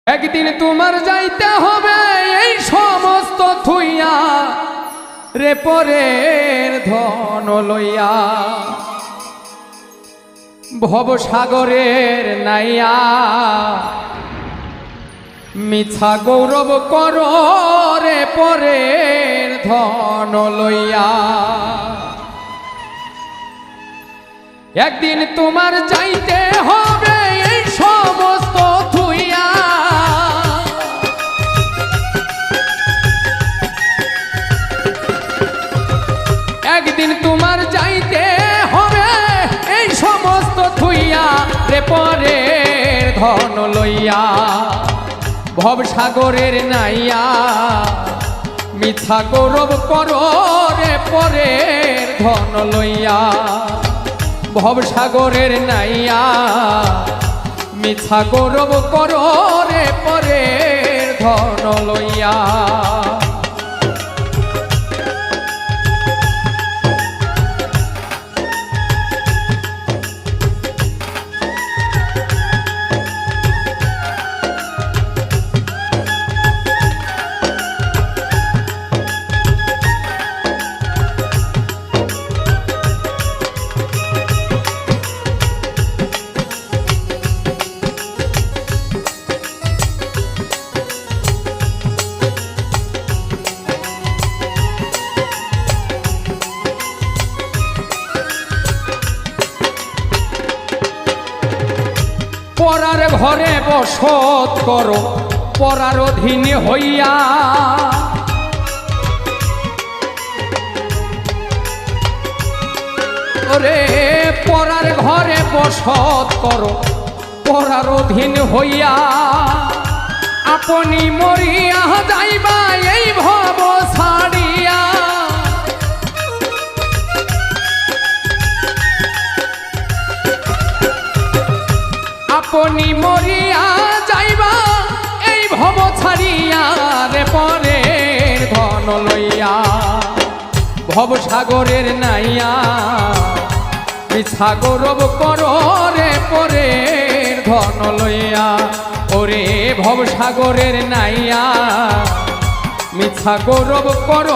একদিন তোমার যাইতে হবে এই সমস্ত থুইয়া রে পরের ধন লইয়া ভবসাগরের নাইয়া মিছা গৌরব কর রে পরের ধন লইয়া। একদিন তোমার যাইতে হবে এই সমস্ত থুইয়া একদিন তোমার যাইতে হবে এই সমস্ত থুইয়া রে পরের ধন লইয়া ভবসাগরের নাইয়া মিছা গৌরব কর রে পরের ধন লইয়া ভবসাগরের নাইয়া মিছা গৌরব কর রে পরের ধন লইয়া। পরার ঘরে বসত করো পরার অধীন হইয়া ওরে পরার ঘরে বসত করো পরার অধীন হইয়া আপনি মরিয়া যাইবা এই ভব ছাড়িয়া আপনি মরিয়া যাইবা এই ভব ছাড়িয়া রে পরের ধন লইয়া ভবসাগরের নাইয়া মিছা গৌরব কর রে পরের ধন লইয়া ওরে ভবসাগরের নাইয়া মিছা গৌরব কর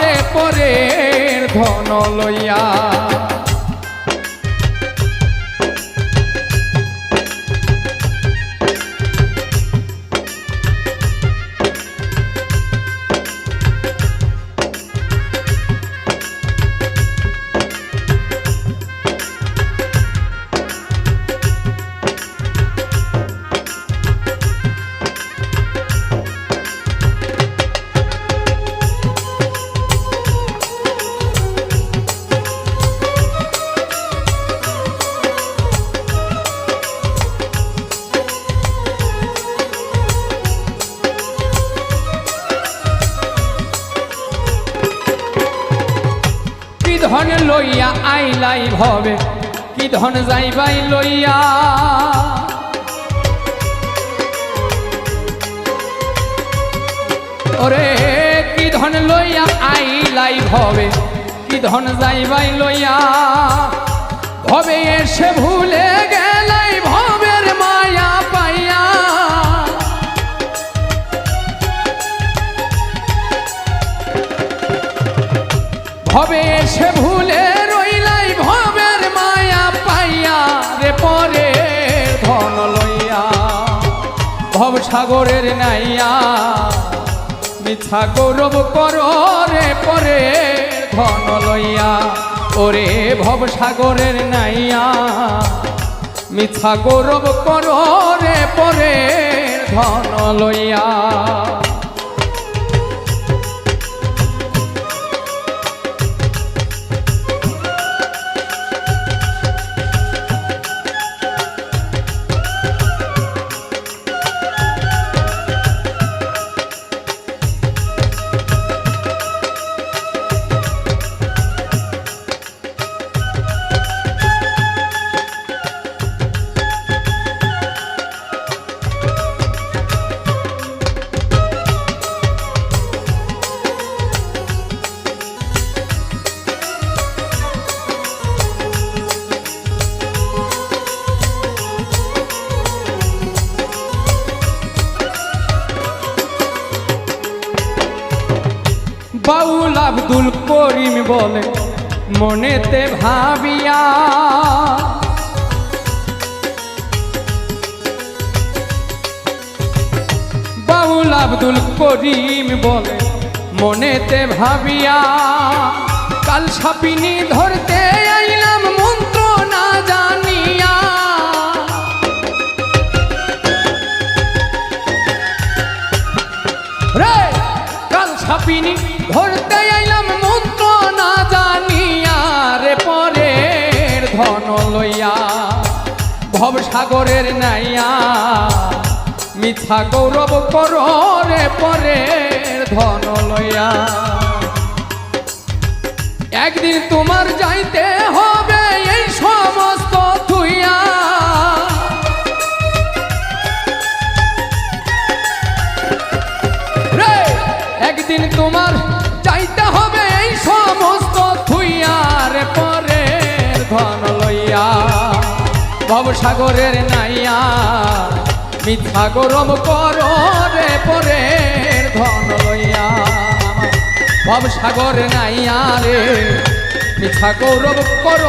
রে পরের ধন লইয়া। ধন লইয়া আইলাই ভবে কি ধন যাইবাই লইয়া ওরে কি ধন লইয়া আইলাই ভবে কি ধন যাইবাই লইয়া ভবে এসে ভুলে গেলাই ভবের মায়া পাইয়া ভবে এসে ভুলে রইলাই ভবের মায়া পাইয়া রে পরের ধন লইয়া ভবসাগরের নাইয়া মিছা গৌরব কর রে পরের ধন লইয়া ওরে ভবসাগরের নাইয়া মিছা গৌরব কর রে পরের ধন লইয়া। বাউল আব্দুল করিম বলে মনেতে ভাবিয়া, বাউল আব্দুল করিম বলে মনেতে ভাবিয়া, কাল সাপিনী ধরতে আইলাম মন্ত্র না জানিয়া। রে কাল সাপিনী ধরতে আইলাম মন্ত্র না জানিয়া, রে পরের ধন লইয়া ভবসাগরের নাইয়া, মিথ্যা গৌরব কর রে পরের ধন লইয়া। একদিন তোমার যাইতে হবে এই সমস্ত থুইয়া, রে একদিন তোমার যাইতে হবে এই সমস্ত থুইয়া, রে পরের ধন লইয়া ভবসাগরের নাইয়া, মিথ্যা গৌরব কর রে পরের ধন লইয়া। ভবসাগর নাইয়া রে মিথ্যা গৌরব কর।